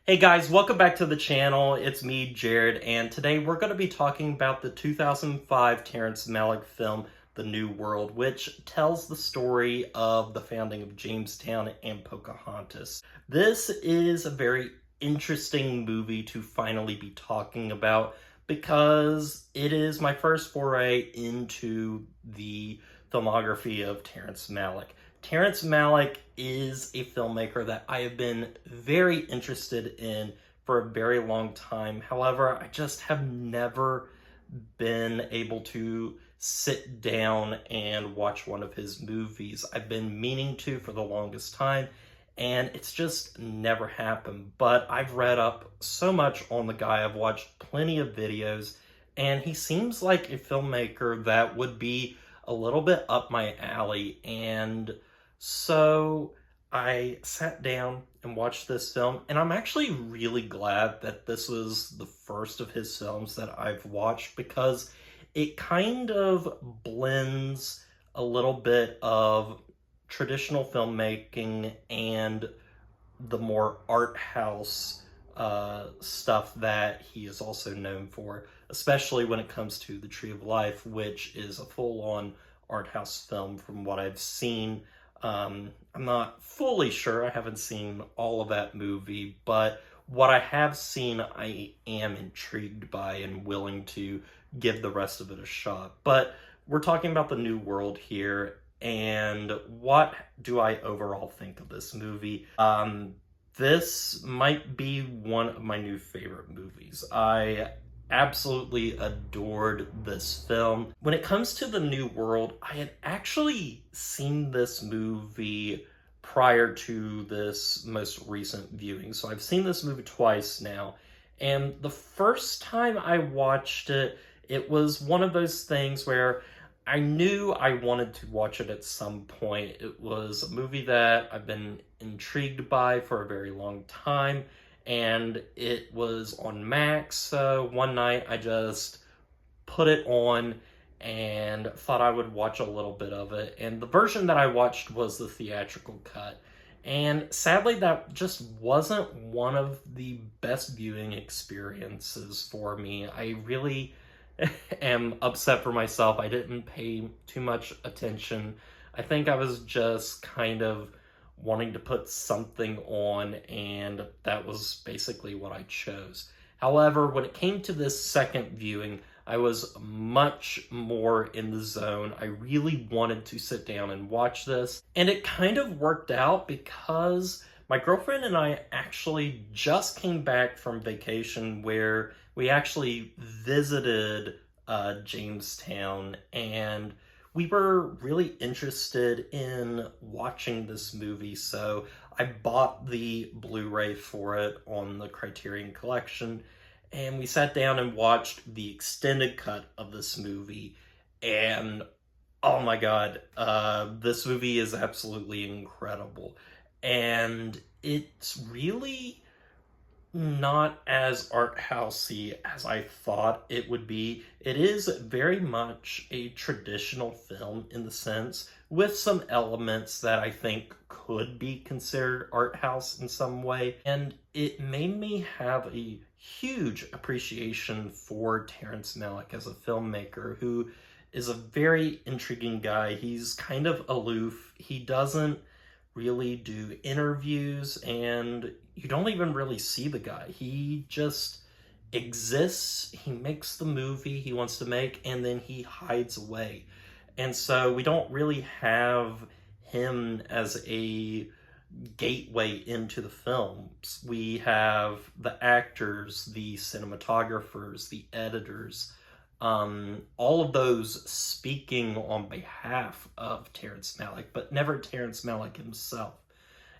Hey guys, welcome back to the channel. It's me, Jared, and today we're going to be talking about the 2005 Terrence Malick film, The New World, which tells the story of the founding of Jamestown and Pocahontas. This is a very interesting movie to finally be talking about because it is my first foray into the filmography of Terrence Malick. Terrence Malick is a filmmaker that I have been very interested in for a very long time. However, I just have never been able to sit down and watch one of his movies. I've been meaning to for the longest time, and it's just never happened. But I've read up so much on the guy, I've watched plenty of videos, and he seems like a filmmaker that would be a little bit up my alley. And so I sat down and watched this film, and I'm actually really glad that this was the first of his films that I've watched because it kind of blends a little bit of traditional filmmaking and the more art house stuff that he is also known for, especially when it comes to The Tree of Life, which is a full-on art house film from what I've seen. I'm not fully sure. I haven't seen all of that movie, but what I have seen, I am intrigued by and willing to give the rest of it a shot. But we're talking about The New World here, and what do I overall think of this movie? This might be one of my new favorite movies. I absolutely adored this film. When it comes to The New World, I had actually seen this movie prior to this most recent viewing. So I've seen this movie twice now. And the first time I watched it, it was one of those things where I knew I wanted to watch it at some point. It was a movie that I've been intrigued by for a very long time, and it was on Max. So one night I just put it on and thought I would watch a little bit of it. And the version that I watched was the theatrical cut. And sadly, that just wasn't one of the best viewing experiences for me. I really am upset for myself. I didn't pay too much attention. I think I was just kind of wanting to put something on, and that was basically what I chose. However, when it came to this second viewing, I was much more in the zone. I really wanted to sit down and watch this, and it kind of worked out because my girlfriend and I actually just came back from vacation where we actually visited Jamestown, and we were really interested in watching this movie, so I bought the Blu-ray for it on the Criterion Collection, and we sat down and watched the extended cut of this movie, and oh my god, this movie is absolutely incredible. And it's really not as art housey as I thought it would be. It is very much a traditional film in the sense, with some elements that I think could be considered art house in some way. And it made me have a huge appreciation for Terrence Malick as a filmmaker, who is a very intriguing guy. He's kind of aloof. He doesn't really do interviews, and you don't even really see the guy. He just exists, he makes the movie he wants to make, and then he hides away. And so we don't really have him as a gateway into the films. We have the actors, the cinematographers, the editors, all of those speaking on behalf of Terrence Malick, but never Terrence Malick himself.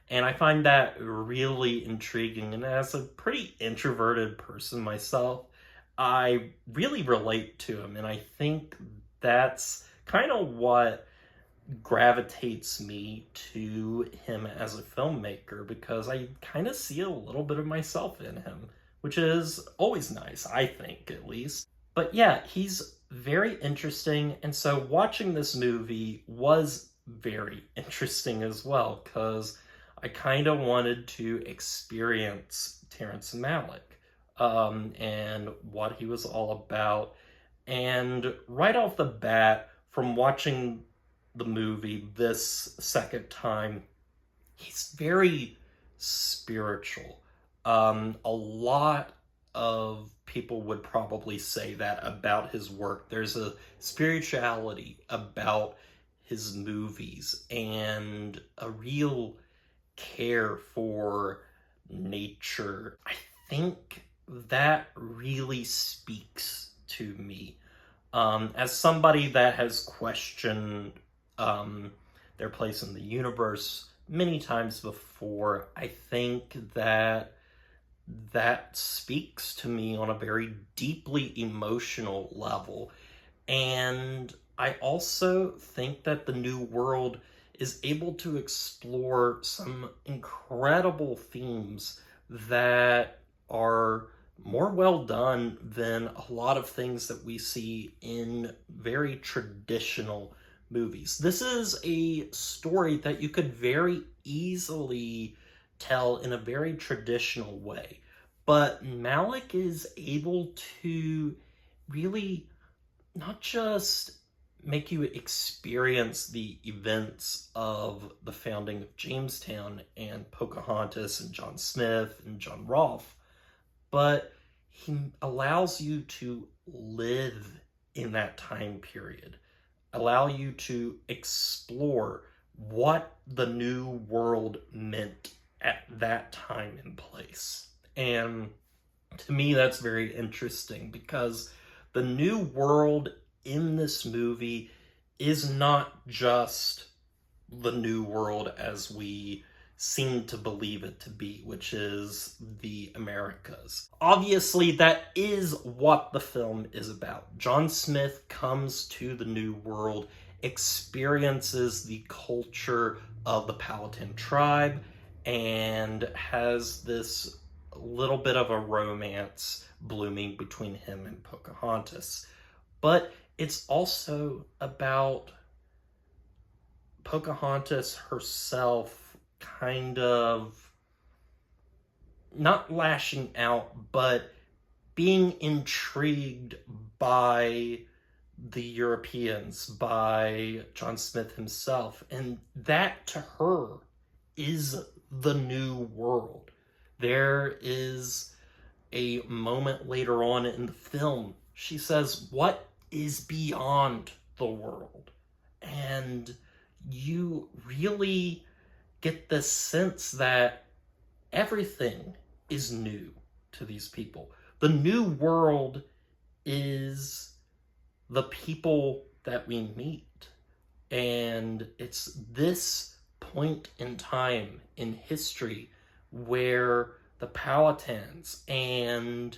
And I find that really intriguing. And as a pretty introverted person myself, I really relate to him. And I think that's kind of what gravitates me to him as a filmmaker, because I kind of see a little bit of myself in him, which is always nice, I think, at least. But yeah, he's very interesting, and so watching this movie was very interesting as well, because I kind of wanted to experience Terrence Malick and what he was all about. And right off the bat, from watching the movie this second time, he's very spiritual. A lot of people would probably say that about his work. There's a spirituality about his movies and a real care for nature. I think that really speaks to me. As somebody that has questioned their place in the universe many times before, I think that that speaks to me on a very deeply emotional level. And I also think that the New World is able to explore some incredible themes that are more well done than a lot of things that we see in very traditional movies. This is a story that you could very easily tell in a very traditional way, but Malick is able to really not just make you experience the events of the founding of Jamestown and Pocahontas and John Smith and John Rolfe, but he allows you to live in that time period, allow you to explore what the New World meant at that time and place. And to me, that's very interesting because the New World in this movie is not just the New World as we seem to believe it to be, which is the Americas. Obviously, that is what the film is about. John Smith comes to the New World, experiences the culture of the Powhatan tribe, and has this little bit of a romance blooming between him and Pocahontas. But it's also about Pocahontas herself kind of not lashing out, but being intrigued by the Europeans, by John Smith himself. And that to her is the New World. There is a moment later on in the film, she says, "What is beyond the world?" And you really get the sense that everything is new to these people. The New World is the people that we meet. And it's this point in time in history where the Powhatans and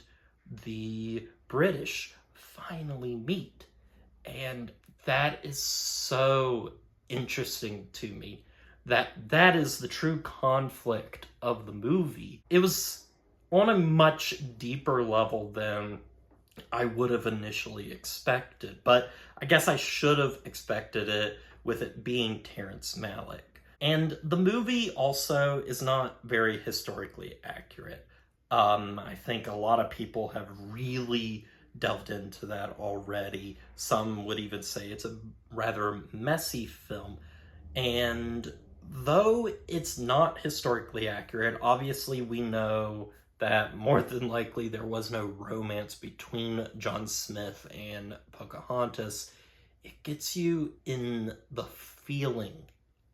the British finally meet. And that is so interesting to me. That is the true conflict of the movie. It was on a much deeper level than I would have initially expected, but I guess I should have expected it with it being Terrence Malick. And the movie also is not very historically accurate. I think a lot of people have really delved into that already. Some would even say it's a rather messy film. And though it's not historically accurate, obviously we know that more than likely there was no romance between John Smith and Pocahontas. It gets you in the feeling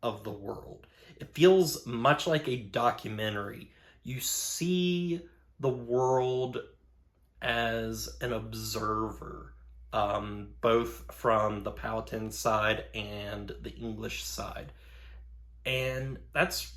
of the world. It feels much like a documentary. You see the world as an observer, both from the Powhatan side and the English side. And that's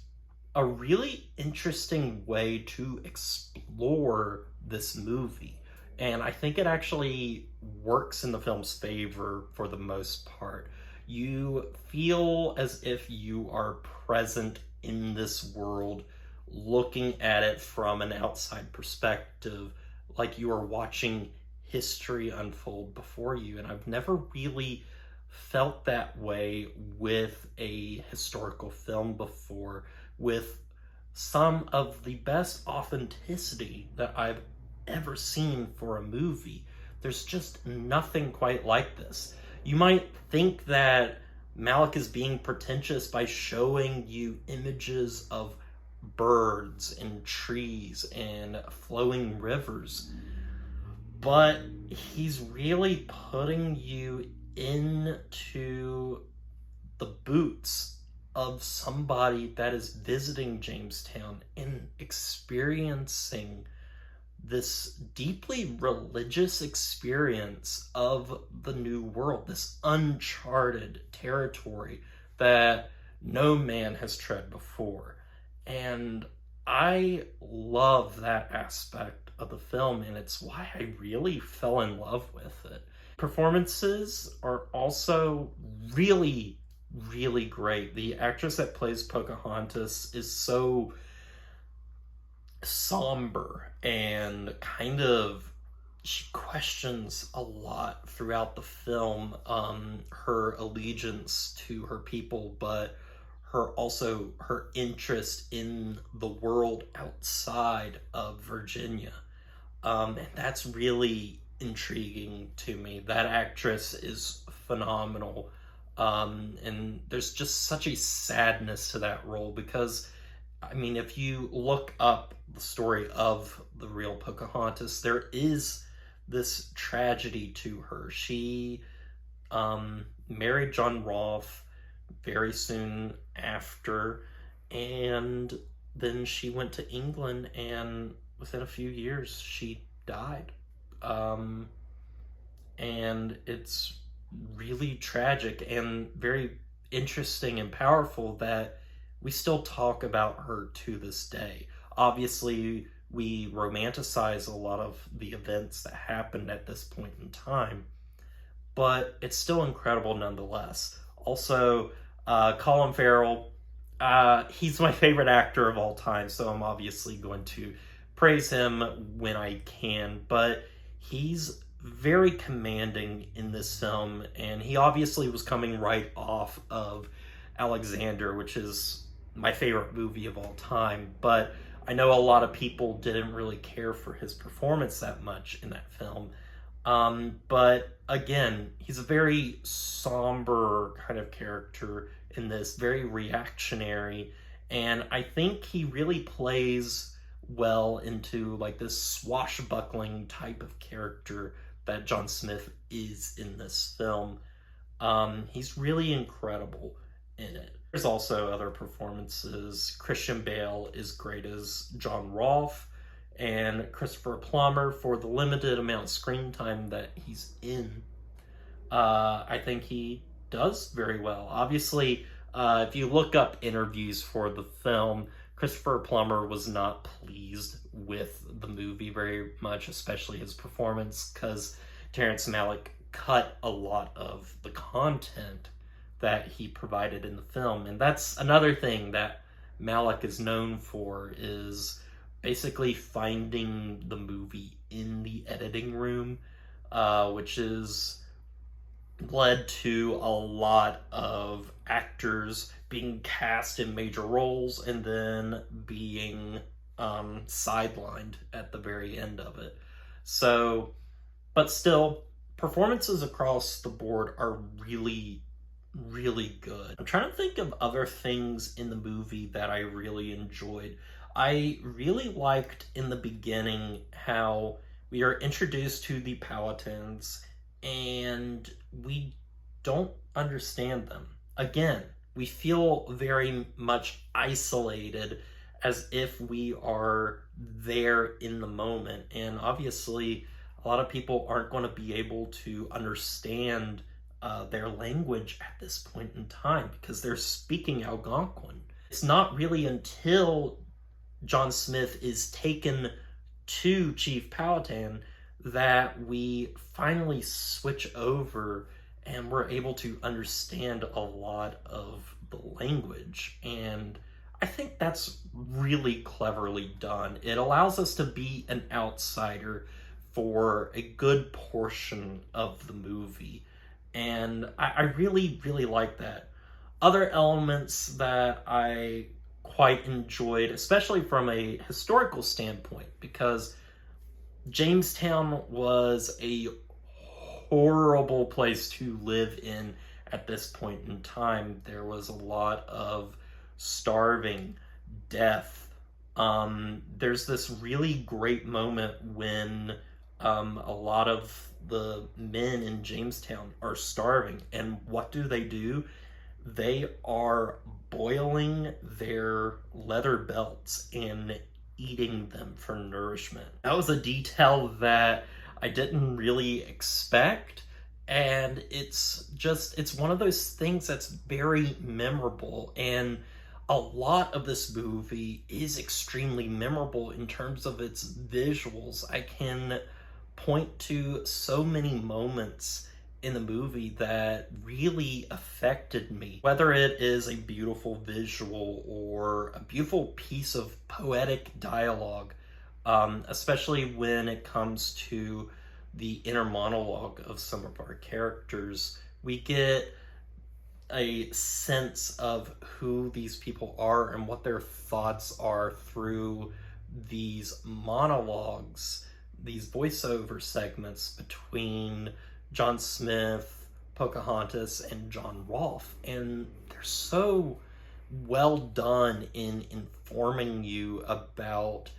a really interesting way to explore this movie. And I think it actually works in the film's favor for the most part. You feel as if you are present in this world, looking at it from an outside perspective, like you are watching history unfold before you. And I've never really felt that way with a historical film before, with some of the best authenticity that I've ever seen for a movie. There's just nothing quite like this. You might think that Malick is being pretentious by showing you images of birds and trees and flowing rivers, but he's really putting you into the boots of somebody that is visiting Jamestown and experiencing this deeply religious experience of the New World, this uncharted territory that no man has tread before. And I love that aspect of the film, and it's why I really fell in love with it. Performances are also really, really great. The actress that plays Pocahontas is so somber and kind of, she questions a lot throughout the film, her allegiance to her people, but her interest in the world outside of Virginia. And that's really intriguing to me. That actress is phenomenal. And there's just such a sadness to that role because, I mean, if you look up the story of the real Pocahontas, there is this tragedy to her. She married John Rolfe very soon after, and then she went to England, and within a few years she died. And it's really tragic and very interesting and powerful that we still talk about her to this day. Obviously, we romanticize a lot of the events that happened at this point in time, but it's still incredible nonetheless. Also, Colin Farrell, he's my favorite actor of all time, so I'm obviously going to praise him when I can, but he's very commanding in this film, and he obviously was coming right off of Alexander, which is my favorite movie of all time, but I know a lot of people didn't really care for his performance that much in that film. But again, he's a very somber kind of character in this, very reactionary, and I think he really plays well into like this swashbuckling type of character that John Smith is in this film. He's really incredible in it. There's also other performances. Christian Bale is great as John Rolfe, and Christopher Plummer, for the limited amount of screen time that he's in, I think he does very well. Obviously, if you look up interviews for the film, Christopher Plummer was not pleased with the movie very much, especially his performance, because Terrence Malick cut a lot of the content that he provided in the film. And that's another thing that Malick is known for, is basically finding the movie in the editing room, which is led to a lot of actors being cast in major roles and then being sidelined at the very end of it. So, but still, performances across the board are really, really good. I'm trying to think of other things in the movie that I really enjoyed. I really liked in the beginning how we are introduced to the Powhatans and we don't understand them. Again, we feel very much isolated, as if we are there in the moment. And obviously, a lot of people aren't going to be able to understand their language at this point in time because they're speaking Algonquin. It's not really until John Smith is taken to Chief Powhatan that we finally switch over and we're able to understand a lot of the language. And I think that's really cleverly done. It allows us to be an outsider for a good portion of the movie. And I really, really like that. Other elements that I quite enjoyed, especially from a historical standpoint, because Jamestown was a horrible place to live in at this point in time. There was a lot of starving, death. There's this really great moment when a lot of the men in Jamestown are starving, and what do? They are boiling their leather belts and eating them for nourishment. That was a detail that I didn't really expect, and it's one of those things that's very memorable, and a lot of this movie is extremely memorable in terms of its visuals. I can point to so many moments in the movie that really affected me. Whether it is a beautiful visual or a beautiful piece of poetic dialogue, especially when it comes to the inner monologue of some of our characters, we get a sense of who these people are and what their thoughts are through these monologues, these voiceover segments between John Smith, Pocahontas, and John Rolfe. And they're so well done in informing you about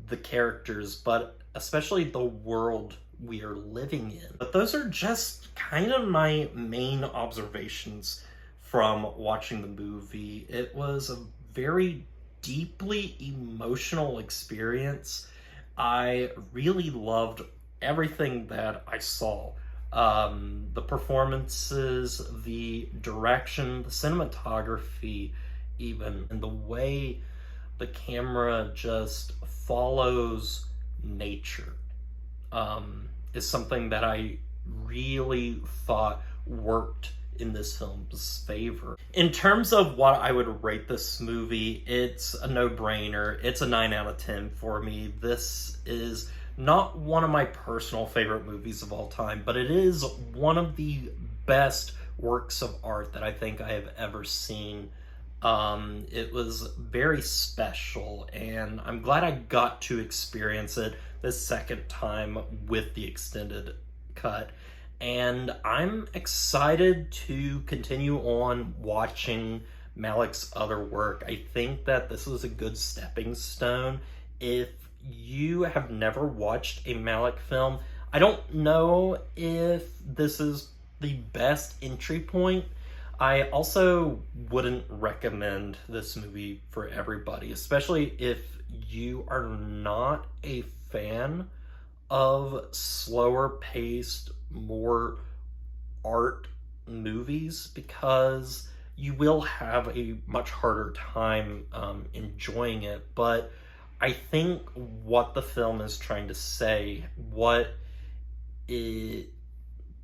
the characters, but especially the world we are living in. But those are just kind of my main observations from watching the movie. It was a very deeply emotional experience. I really loved everything that I saw. The performances, the direction, the cinematography even, and the way the camera just follows nature is something that I really thought worked in this film's favor. In terms of what I would rate this movie, it's a no-brainer. It's a 9 out of 10 for me. This is not one of my personal favorite movies of all time, but it is one of the best works of art that I think I have ever seen. It was very special, and I'm glad I got to experience it the second time with the extended cut. And I'm excited to continue on watching Malick's other work. I think that this was a good stepping stone. If you have never watched a Malick film, I don't know if this is the best entry point. I also wouldn't recommend this movie for everybody, especially if you are not a fan of slower paced, more art movies, because you will have a much harder time enjoying it. But I think what the film is trying to say, what it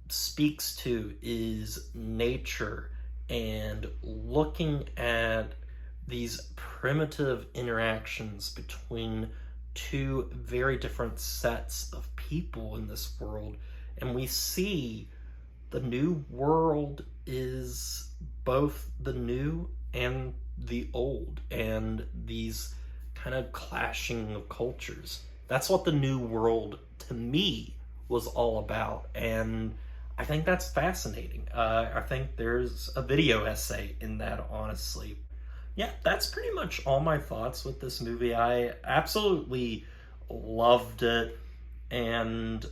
speaks to, is nature and looking at these primitive interactions between two very different sets of people in this world. And we see the new world is both the new and the old, and these kind of clashing of cultures. That's what the new world, to me, was all about. And I think that's fascinating. I think there's a video essay in that, honestly. Yeah, that's pretty much all my thoughts with this movie. I absolutely loved it, and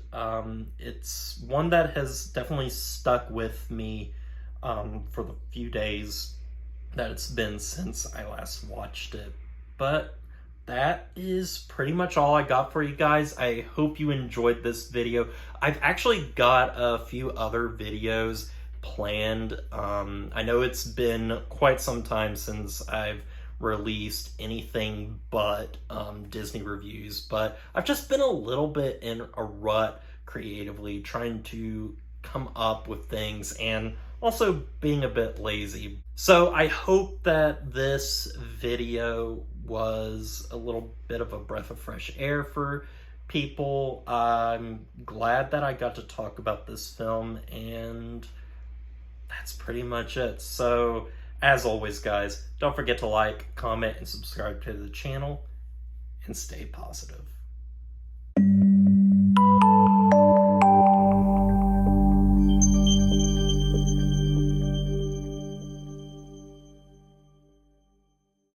it's one that has definitely stuck with me for the few days that it's been since I last watched it. But that is pretty much all I got for you guys. I hope you enjoyed this video. I've actually got a few other videos planned. I know it's been quite some time since I've released anything but Disney reviews, but I've just been a little bit in a rut creatively, trying to come up with things and also being a bit lazy. So I hope that this video was a little bit of a breath of fresh air for people. I'm glad that I got to talk about this film, and that's pretty much it. So As always, guys, don't forget to like, comment, and subscribe to the channel, and stay positive.